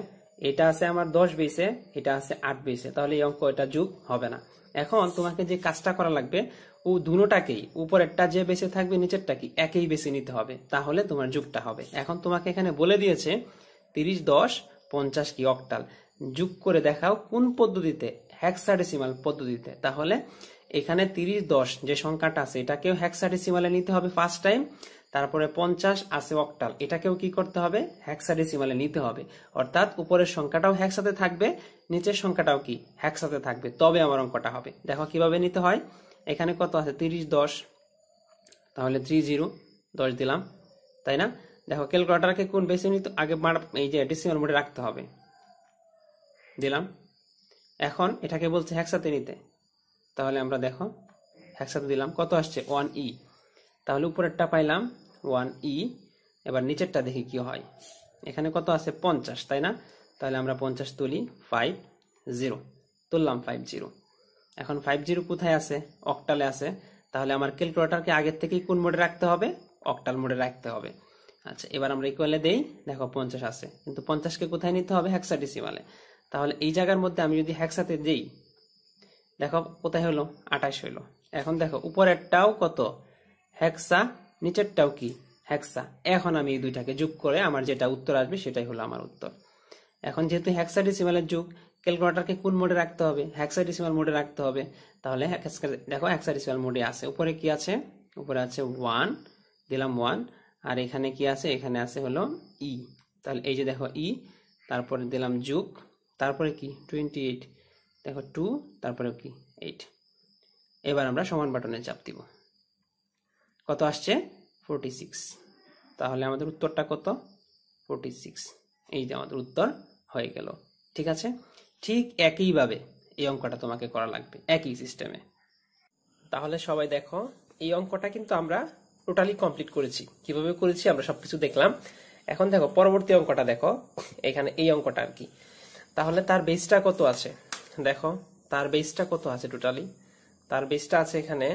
Speaker 1: এটা আছে আমার 10 বেসে, এটা আছে 8 বেসে, তাহলে এই অঙ্ক এটা যোগ হবে না। এখন তোমাকে যে কাজটা করা লাগবে, ও দুটোটাকেই, উপরেরটা যে বেসে থাকবে নিচেরটা কি একই বেসে নিতে হবে, তাহলে তোমার যোগটা হবে। এখন তোমাকে এখানে বলে দিয়েছে 30 10 50 কি অক্টাল, যোগ করে দেখাও কোন পদ্ধতিতে, হেক্সাডেসিমাল পদ্ধতিতে। তাহলে এখানে 30 10 যে সংখ্যাটা আছে এটাকেও হেক্সাডেসিমালে নিতে হবে ফার্স্ট টাইম, তারপরে 50 আছে অক্টাল, এটাকেও কি করতে হবে হেক্সাডেসিমালে নিতে হবে। অর্থাৎ উপরের সংখ্যাটাও হেক্সাতে থাকবে, নিচের সংখ্যাটাও কি হেক্সাতে থাকবে, তবে আমার অঙ্কটা হবে। দেখো কিভাবে নিতে হয়, এখানে কত আছে 30 10, তাহলে 30 10 দিলাম, তাই না? দেখো ক্যালকুলেটরকে কোন বেসে নিতে আগে, এই যে ডেসিমাল মোডে রাখতে হবে, দিলাম। এখন এটাকে বলছে হেক্সাতে নিতে, তাহলে আমরা দেখো হেক্সাতে দিলাম, কত আসছে 1E, তাহলে উপরেরটা পাইলাম 1E। এবার নিচেরটা দেখি কি হয়, এখানে কত আছে 50, তাই না? তাহলে আমরা 50 তুলি, 50 তুললাম 50। এখন 50 কোথায় আছে, অক্টালে আছে, তাহলে আমার ক্যালকুলেটরকে আগের থেকেই কোন মোডে রাখতে হবে, অক্টাল মোডে রাখতে হবে। আচ্ছা এবার আমরা ইকুয়ালে দেই, দেখো 50 আছে, কিন্তু 50কে কোথায় নিতে হবে হেক্সাডেসিমালে। তাহলে এই জায়গার মধ্যে আমি যদি হেক্সাতে দেই, দেখো কোথায় হলো 28 হলো। এখন দেখো উপরেরটাও কত হেক্সা, নিচেরটাও কি হেক্সা। এখন আমি এই দুইটাকে যোগ করে আমার যেটা উত্তর আসবে সেটাই হলো আমার উত্তর। এখন যেহেতু হেক্সাডেসিমালের যোগ, ক্যালকুলেটরকে কোন মোডে রাখতে হবে, হেক্সাডেসিমাল মোডে রাখতে হবে। তাহলে দেখো হেক্সাডেসিমাল মোডে আছে, উপরে কি আছে, উপরে আছে 1, দিলাম 1, আর এখানে কি আছে, এখানে আছে হলো E। তাহলে এই যে দেখো E, তারপরে দিলাম যোগ, তারপরে কি 28, দেখো 2, তারপরে কি 8। এবার আমরা সমান বাটনে চাপ দিব, কত আসছে 46। তাহলে আমাদের উত্তরটা কত? 46। এই যে আমাদের উত্তর হয়ে গেল। ঠিক আছে, ঠিক একইভাবে এই অঙ্কটা তোমাকে করা লাগবে, একই সিস্টেমে। তাহলে সবাই দেখো, এই অঙ্কটা কিন্তু আমরা টোটালি কমপ্লিট করেছি। কিভাবে করেছি আমরা সবকিছু দেখলাম। এখন দেখো পরবর্তী অঙ্কটা, দেখো এখানে এই অঙ্কটা আর কি। তাহলে তার বেসটা কত আছে দেখো, তার বেসটা কত আছে টোটালি? তার বেসটা আছে এখানে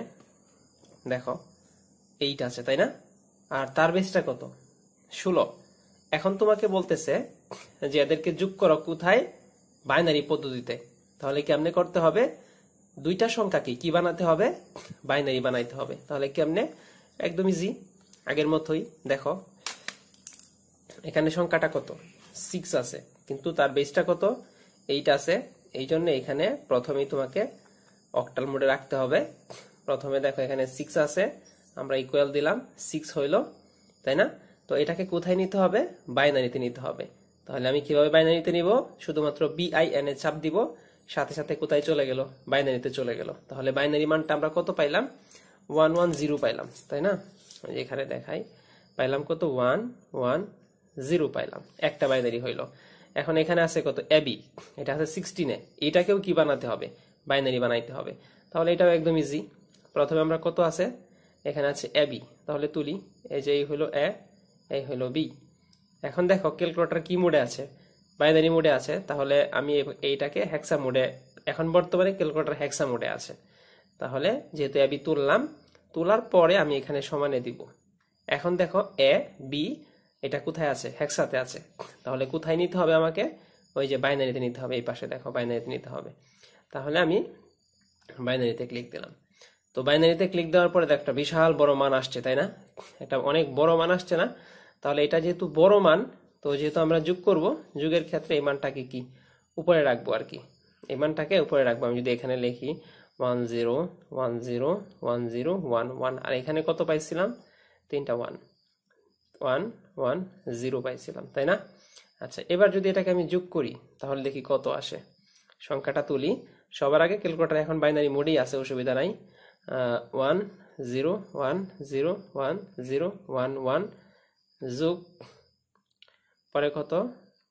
Speaker 1: দেখো 8 আছে, তাই না? আর তার বেসটা কত? 16। এখন তোমাকে বলতেছে যে এদেরকে যোগ করো কোথায়? বাইনারি পদ্ধতিতে। তাহলে কেমনে করতে হবে? দুইটা সংখ্যাকে কি বানাতে হবে? বাইনারি বানাইতে হবে। তাহলে কেমনে? একদম ইজি, আগের মতোই। দেখো এখানে সংখ্যাটা কত? 6 আছে, কিন্তু তার বেসটা কত? 8 আছে। এই জন্য এখানে প্রথমেই তোমাকে অক্টাল মোডে রাখতে হবে। প্রথমে দেখো এখানে 6 আছে, আমরা ইকুয়াল দিলাম, 6 হইল, তাই না? তো এটাকে কোথায় নিতে হবে? বাইনারিতে নিতে হবে। তাহলে আমি কিভাবে বাইনারিতে নিব? শুধুমাত্র BIN এ চাপ দিব, সাথে সাথে কোথায় চলে গেল? বাইনারিতে চলে গেল। তাহলে বাইনারি মানটা আমরা কত পাইলাম? 110 পাইলাম, তাই না? এখানে দেখাই, পাইলাম কত? 110 পাইলাম, একটা বাইনারি হইল। এখন এখানে আছে কত? AB, এটা আছে 16 এ। এটাকেও কি বানাতে হবে? বাইনারি বানাইতে হবে। তাহলে এটাও একদম ইজি। প্রথমে আমরা কত আছে? এখানে আছে AB, তাহলে তুলি। এই যে এই হলো A, এই হলো B। এখন দেখো ক্যালকুলেটর কি মোডে আছে? বাইনারি মোডে আছে। তাহলে আমি এইটাকে হেক্সা মোডে, এখন বর্তমানে ক্যালকুলেটর হেক্সা মোডে আছে। তাহলে যেহেতু AB তুললাম, তোলার পরে আমি এখানে সমানে দিব। এখন দেখো A B এটা কোথায় আছে? হেক্সাতে আছে। তাহলে কোথায় নিতে হবে আমাকে? ওই যে বাইনারিতে নিতে হবে। এই পাশে দেখো বাইনারিতে নিতে হবে। তাহলে আমি বাইনারিতে ক্লিক দিলাম। তো বাইনারিতে ক্লিক দেওয়ার পরে একটা বিশাল বড় মান আসছে, তাই না? একটা অনেক বড় মান আসছে না? তাহলে এটা যেহেতু বড় মান, তো যেহেতু আমরা যোগ করব, যোগের ক্ষেত্রে এই মানটাকে কি উপরে রাখবো আর কি। এই মানটাকে উপরে রাখবো। আমি যদি এখানে লিখি 10101011, আর এখানে কত পাইছিলাম? 3টা 110 পাইছিলাম, তাই না? আচ্ছা, এবার যদি এটাকে আমি যোগ করি, তাহলে দেখি কত আসে। সংখ্যাটা তুলি। সবার আগে ক্যালকুলেটর এখন বাইনারি মোডেই আছে, অসুবিধা নাই। 10101011 যোগ পরে কত?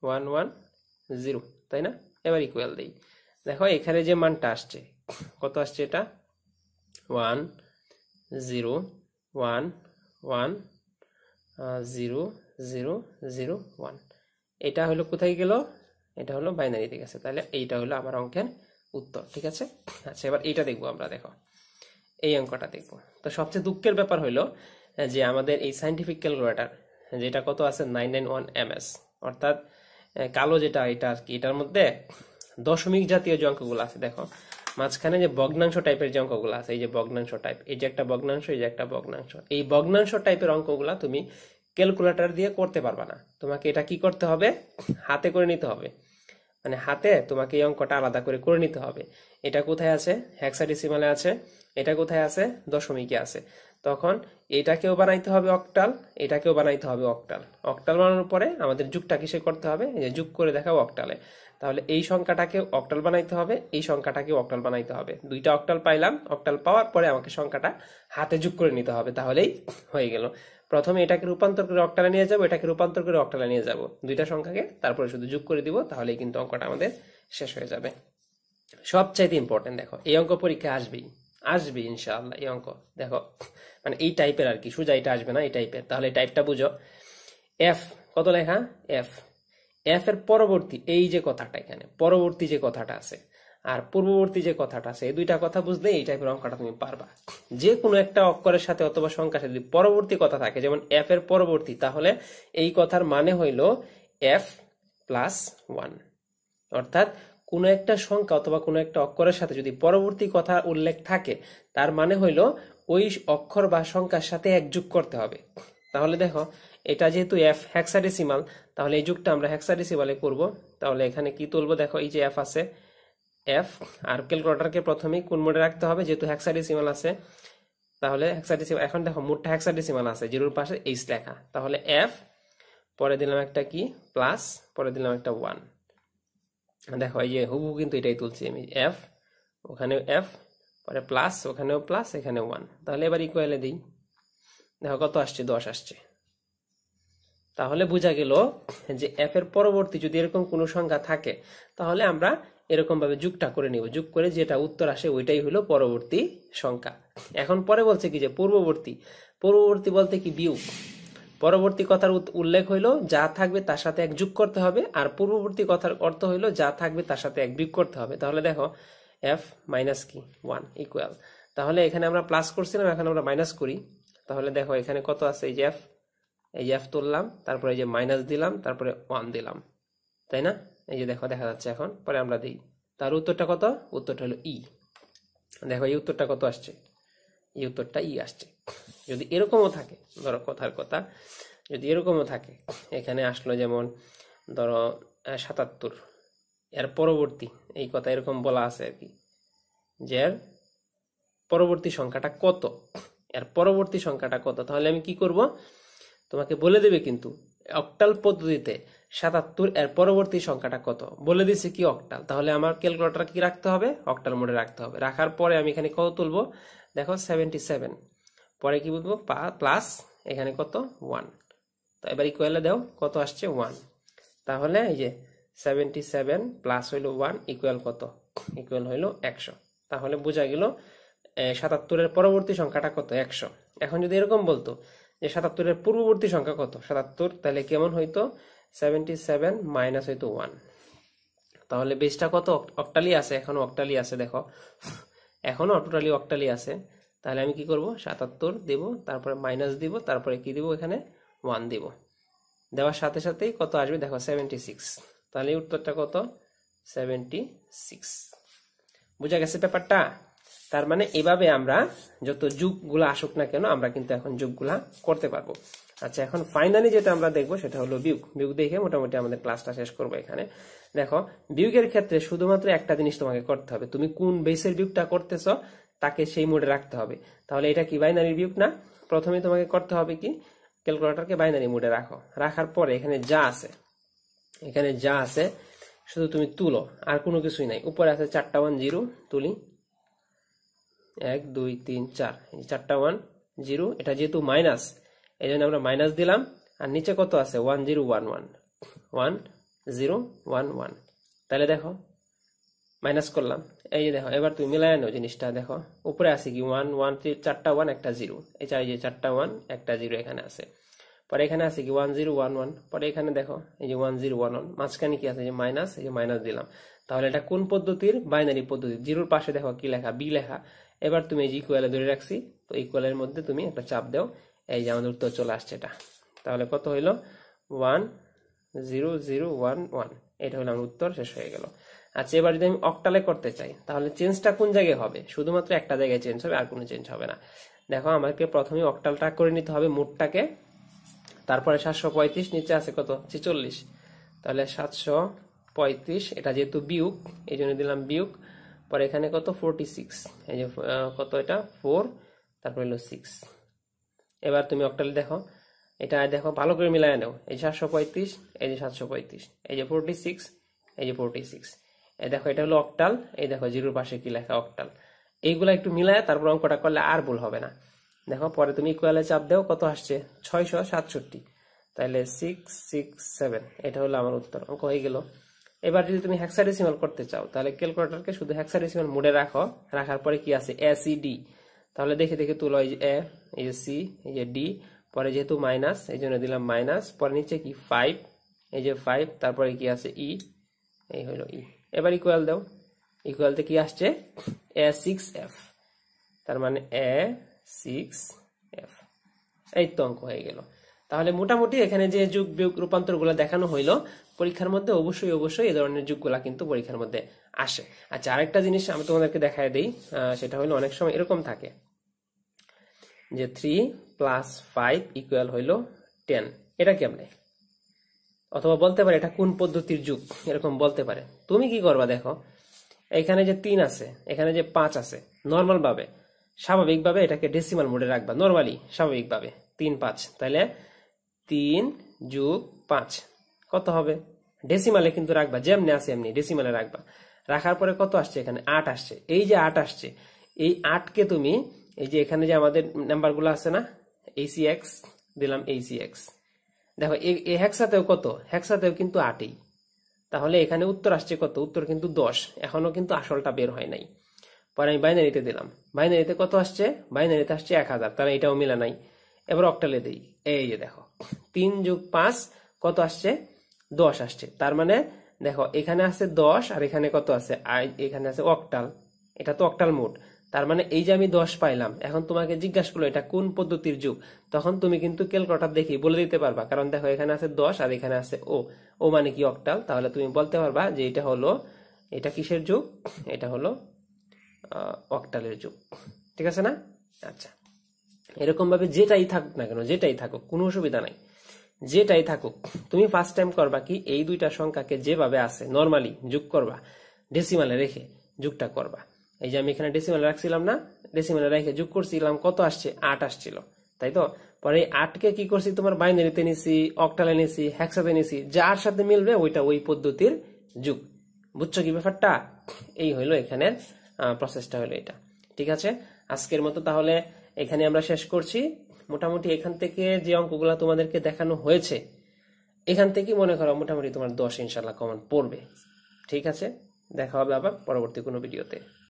Speaker 1: 110, তাই না? এবার ইকুয়াল দেই। দেখো এখানে যে মানটা আসছে, কত আসছে? এটা 10110001। এটা হলো কোথায় গেল? এটা হলো বাইনারিতে গেছে। তাহলে এইটা হলো আমার অঙ্কের উত্তর। ঠিক আছে। আচ্ছা, এবার এইটা দেখবো আমরা। দেখো এই অঙ্কটা দেখবো। তো সবচেয়ে দুঃখের ব্যাপার হলো যে আমাদের এই সাইন্টিফিক ক্যালকুলেটর, যেটা কত আছে? 991 MS, অর্থাৎ কালো যেটা, এটা আর কি। এটার মধ্যে দশমিক জাতীয় যে অঙ্কগুলো আছে, দেখো মাঝখানে যে ভগ্নাংশ টাইপের যে অঙ্কগুলো আছে, এই যে ভগ্নাংশ টাইপ, এই যে একটা ভগ্নাংশ, এই যে একটা ভগ্নাংশ, এই ভগ্নাংশ টাইপের অঙ্কগুলা তুমি ক্যালকুলেটর দিয়ে করতে পারবা না। তোমাকে এটা কি করতে হবে? হাতে করে নিতে হবে। মানে হাতে তোমাকে এই অঙ্কটা আলাদা করে করে নিতে হবে। এটা কোথায় আছে? হেক্সাডেসিমালে আছে। এটা কোথায় আছে? দশমিকে আছে। তখন এটাকেও বানাইতে হবে অক্টাল, এটাকেও বানাইতে হবে অক্টাল। অক্টাল বানানোর পরে আমাদের যুগটা কিসে করতে হবে? এই যে যোগ করে দেখাও অক্টালে। তাহলে এই সংখ্যাটাকে অক্টাল বানাইতে হবে, এই সংখ্যাটাকে অক্টাল বানাইতে হবে। দুইটা অক্টাল পাইলাম। অক্টাল পাওয়ার পরে আমাকে সংখ্যাটা হাতে যোগ করে নিতে হবে, তাহলেই হয়ে গেল। প্রথমে এটাকে রূপান্তর করে অক্টালে নিয়ে যাব, এটাকে রূপান্তর করে অক্টালে নিয়ে যাব, দুইটা সংখ্যাকে, তারপরে শুধু যোগ করে দিব, তাহলেই কিন্তু অঙ্কটা আমাদের শেষ হয়ে যাবে। সবচাইতে ইম্পর্টেন্ট, দেখো এই অঙ্ক পরীক্ষা আসবেই, আসবে ইনশাআল্লাহ। এই অঙ্ক দেখো, মানে এই টাইপের আর কি, সোজা এটা আসবে না, এই টাইপের। তাহলে এই টাইপটা বুঝো। এফ কত লেখা? এফ, এফ এর পরবর্তী এই যে কথাটা, এখানে পরবর্তী যে কথাটা আছে আর পূর্ববর্তী যে কথাটা আছে, এই দুইটা কথা বুঝলে এই টাইপের অঙ্কটা তুমি পারবা। যে কোনো একটা অক্ষরের সাথে অথবা সংখ্যার সাথে যদি পরবর্তী কথা থাকে, যেমন এফ এর পরবর্তী, তাহলে এই কথার মানে হইল F+1। অর্থাৎ কোনো একটা সংখ্যা অথবা কোনো একটা অক্ষরের সাথে যদি পরবর্তী কথা উল্লেখ থাকে, তার মানে হইল ওই অক্ষর বা সংখ্যার সাথে এক যোগ করতে হবে। তাহলে দেখো এটা যেহেতু এফ হেক্সাডেসিমাল, তাহলে এই যুগটা আমরা হেক্সাডেসিমালে করব। তাহলে এখানে কি তুলবো? দেখো এই যে এফ আছে, এফ, আর ক্যালকুলেটরকে প্রথমেই কোন মোডে রাখতে হবে? যেহেতু হেক্সাডেসিমাল আছে, তাহলে হেক্সাডেসিমাল। এখন দেখো মোডটা হেক্সাডেসিমাল আছে, জিরোর পাশে এইচ লেখা। তাহলে এফ, পরে দিলাম একটা কি প্লাস, পরে দিলাম একটা 1। দেখো এই যে হুবহু কিন্তু এটাই তুলছি আমি, এফ, ওখানেও এফ, পরে প্লাস, ওখানেও প্লাস, এখানে 1। তাহলে এবার ইকুয়ালে দিই। দেখো কত আসছে, 10 আসছে। তাহলে বোঝা গেল যে এফ এর পরবর্তী যদি এরকম কোনো সংখ্যা থাকে তাহলে আমরা এরকম ভাবে যুগটা করে নিব, যুগ করে যেটা উত্তর আসে ওইটাই হলো পরবর্তী সংখ্যা। এখন পরে বলছে কি যে পূর্ববর্তী, পূর্ববর্তী বলতে কি বিয়োগ। পরবর্তী কথার উল্লেখ হইলো যা থাকবে তার সাথে এক যোগ করতে হবে, আর পূর্ববর্তী কথার অর্থ হইলো যা থাকবে তার সাথে এক বিয়োগ করতে হবে। তাহলে দেখো এফ মাইনাস কি 1 ইকুয়াল, তাহলে এখানে আমরা প্লাস করছিলাম, এখন আমরা মাইনাস করি। তাহলে দেখো এখানে কত আছে, এই যে এফ, এই যে এফ তুললাম, তারপরে এই যে মাইনাস দিলাম, তারপরে 1 দিলাম, তাই না? এই যে দেখো দেখা যাচ্ছে। এখন পরে আমরা দিই, তার উত্তরটা কত? উত্তরটা হলো ই। দেখো এই উত্তরটা কত আসছে, এই উত্তরটা ই আসছে। যদি এরকমও থাকে, ধরো কথার কথা, যদি এরকমও থাকে, এখানে আসলো যেমন ধরো 77, এর পরবর্তী এই কথা এরকম বলা আছে আর কি, যে এর পরবর্তী সংখ্যাটা কত, এর পরবর্তী সংখ্যাটা কত। তাহলে আমি কি করব, তোমাকে বলে দেবে কিন্তু অক্টাল পদ্ধতিতে 77 এর পরবর্তী সংখ্যাটা কত বলে দিছে কি অক্টাল। তাহলে আমার ক্যালকুলেটর কি রাখতে হবে, অক্টাল মোডে রাখতে হবে। রাখার পরে আমি এখানে কত তুলবো, দেখো 77, পরে কি বলবো প্লাস এখানে কত 1, তো এবার ইকুয়ালে দাও, কত আসছে 1। তাহলে এই যে 77 প্লাস হইলো 1 ইকুয়াল কত, ইকুয়াল হইলো 100। তাহলে বোঝা গেল 77 এর পরবর্তী সংখ্যাটা কত, 100। এখন যদি এরকম বলতো যে 77 এর পূর্ববর্তী সংখ্যা কত 77, তাহলে কেমন হইতো, 77 মাইনাস হইতো 1। তাহলে বেসটা কত, অক্টালি আছে, এখনো অক্টালি আছে, দেখো এখনো টোটালি অক্টালি আছে। তাহলে আমি কি করব, 77 দেব, তারপরে মাইনাস দিব, তারপরে কি দিব, এখানে 1 দিব। দেওয়ার সাথে সাথেই কত আসবে দেখো 76। তাহলে উত্তরটা কত, 76। বুঝা গেছে ব্যাপারটা? তার মানে এভাবে আমরা যত যুগগুলো আসুক না কেন আমরা কিন্তু এখন যুগগুলা করতে পারবো। আচ্ছা, এখন ফাইনালি যেটা আমরা দেখবো সেটা হলো বিয়োগ। বিয়োগ দেখে মোটামুটি আমাদের ক্লাসটা শেষ করবো। এখানে দেখো বিয়োগের ক্ষেত্রে শুধুমাত্র একটা জিনিস তোমাকে করতে হবে, তুমি কোন বেসের বিয়োগটা করতেছো তাকে সেই মোডে রাখতে হবে। তাহলে এটা কি বাইনারি বিয়োগ না? প্রথমে তোমাকে করতে হবে কি, ক্যালকুলেটরকে বাইনারি মোডে রাখো। রাখার পরে এখানে যা আছে, এখানে যা আছে শুধু তুমি তুলো, আর কোনো কিছুই নাই। উপরে আছে 4টা 1 0, তুলি 1 2 3 4, এই 4টা 1 0, এটা যেহেতু মাইনাস এই জন্য আমরা মাইনাস দিলাম। আর নিচে কত আছে 1 0 1 1 1 0 1 1। তাহলে দেখো মাইনাস করলাম, এই যে দেখো এবার তুমি মিলাই নাও জিনিসটা। দেখো উপরে আছে কি 1 1 3, 4টা 1 একটা 0, এই যে 4টা 1 একটা 0 এখানে আছে। পরে এখানে আছে কি 1 0 1 1, পরে এখানে দেখো এই যে 1 0 1 1, মাঝখানে কি আছে, যে মাইনাস, এই যে মাইনাস দিলাম। তাহলে এটা কোন পদ্ধতির, বাইনারি পদ্ধতি। জিরোর পাশে দেখো কি লেখা, বি লেখা। এবার তুমি এই যে ইকুয়ালে ধরে রাখছি, তো ইকুয়ালের মধ্যে তুমি একটা চাপ দাও, এই যে আমাদের উত্তর চলে আসছে এটা। তাহলে কত হইলো 1 0 0 1 1, এটা হলো আমার উত্তর, শেষ হয়ে গেল। আচ্ছা, এবার যদি আমি অক্টালে করতে চাই তাহলে চেঞ্জটা কোন জায়গায় হবে, শুধুমাত্র একটা জায়গায় চেঞ্জ হবে, আর কোনো চেঞ্জ হবে না। দেখো আমাকে প্রথমে অক্টালটা করে নিতে হবে মোটটাকে, তারপরে 735, নিচে আছে কত 46, তাহলে 735, এটা যেহেতু বিয়োগ এই জন্য দিলাম বিয়োগ। পরে এখানে কত 46, এই যে কত এটা 4, তারপর হলো 6। এবার তুমি অক্টাল দেখো, এটা দেখো ভালো করে মিলাই নাও, এই 735, এই যে 735, এই যে 46, এই যে 46, এই দেখো এটা হলো অক্টাল। এই দেখো জিরোর পাশে কি লেখা, অক্টাল। এইগুলা একটু মিলায় তারপর অঙ্কটা করলে আর ভুল হবে না। দেখো পরে তুমি ইকুয়ালে চাপ দাও, কত আসছে 667, তাহলে 6 6 7, এটা হলো আমার উত্তর, অঙ্ক হয়ে গেল। এবার যদি তুমি হেক্সাডেসিমাল করতে চাও তাহলে ক্যালকুলেটরকে শুধু হেক্সাডেসিমাল মোডে রাখো। রাখার পরে কি আছে এ সি ডি, তাহলে দেখে দেখে তুলো, এই যে এ, এই যে সি, এই যে ডি, পরে যেহেতু মাইনাস এই জন্য দিলাম মাইনাস, পরে নিচে কি 5, এই যে 5, তারপরে কি আছে ই, এই হলো ই। এবার ইকুয়াল দাও, ইকুয়ালতে কি আসছে A6F, তার মানে A6F, এই তো অঙ্ক হয়ে গেল। তাহলে মোটামুটি এখানে যে যোগ বিয়োগ রূপান্তর গুলা দেখানো হইলো, পরীক্ষার মধ্যে অবশ্যই অবশ্যই এই ধরনের যুগগুলা কিন্তু পরীক্ষার মধ্যে আসে। আচ্ছা, আরেকটা জিনিস আমি তোমাদেরকে দেখায় দিই, সেটা হলো অনেক সময় এরকম থাকে যে 3 + 5 ইকুয়াল হইলো 10, এটা কেমনে, অথবা বলতে পারে এটা কোন পদ্ধতির যুগ, এরকম বলতে পারে। তুমি কি করবা, দেখো এখানে যে 3 আছে, এখানে যে 5 আছে, নর্মাল ভাবে স্বাভাবিকভাবে এটাকে ডেসিমাল মোডে রাখবা, নর্মালি স্বাভাবিকভাবে 3 5, তাহলে 3 + 5 কত হবে, ডেসিমালে কিন্তু রাখবা, যেমনি আছে এমনি ডেসিমালে রাখবা। রাখার পরে কত আসছে, এখানে 8 আসছে। এই যে 8 আসছে, এই 8কে তুমি এই যে এখানে যে আমাদের নাম্বারগুলো আছে না, ACX দিলাম ACX। দেখো এই হেক্সাতেও কত, হেক্সাতেও কিন্তু 8ই, তাহলে এখানে উত্তর আসছে কত, উত্তর কিন্তু 10, এখনো কিন্তু আসলটা বের হয় নাই। পরে আমি বাইনারিতে দিলাম, বাইনারিতে কত আসছে, বাইনারিতে আসছে 1000, তাহলে এটাও মিলে নাই। এবার অক্টালে দিই, এই যে দেখো 3 + 5 কত আসছে, 10 আসছে। তার মানে দেখো এখানে আছে 10 আর এখানে কত আছে, এখানে আছে অক্টাল, এটা তো অক্টাল মোড। তার মানে এই যে আমি 10 পাইলাম, এখন তোমাকে জিজ্ঞাসা করলো এটা কোন পদ্ধতির যুগ, তখন তুমি কিন্তু ক্যালকুলেটর দেখি বলে দিতে পারবা, কারণ দেখো এখানে আছে 10 আর এখানে আছে ও মানে কি অক্টাল, তাহলে তুমি বলতে পারবা যে এটা হলো, এটা কিসের যুগ, এটা হলো অক্টালের যুগ। ঠিক আছে না? আচ্ছা, এরকম ভাবে যেটাই থাকুক না কেন, যেটাই থাকুক কোনো অসুবিধা নাই, যেটাই থাকুক তুমি ফার্স্ট টাইম করবা কি, এই দুইটা সংখ্যাকে যেভাবে আছে নরমালি যোগ করবা, ডেসিমালে রেখে যোগটা করবা। এই যে আমি এখানে ডেসিমালে রাখছিলাম না, ডেসিমালে রেখে যোগ করছিলাম, কত আসছে, 8 আসছিল, তাই তো। পরে এই 8কে কি করছি, তোমার বাইনারিতে নিছি, অক্টালে নিছি, হেক্সাতে নিছি, যার সাথে মিলবে ওইটা ওই পদ্ধতির যুগ। বুঝছো কি ব্যাপারটা? এই হইলো এখানের প্রসেসটা হলো এটা। ঠিক আছে, আজকের মতো তাহলে এখানে আমরা শেষ করছি। মোটামুটি এখান থেকে যে অঙ্কগুলো তোমাদেরকে দেখানো হয়েছে, এখান থেকে মনে করো মোটামুটি তোমার 10 ইনশাল্লাহ কমন পড়বে। ঠিক আছে, দেখা হবে আবার পরবর্তী কোনো ভিডিওতে।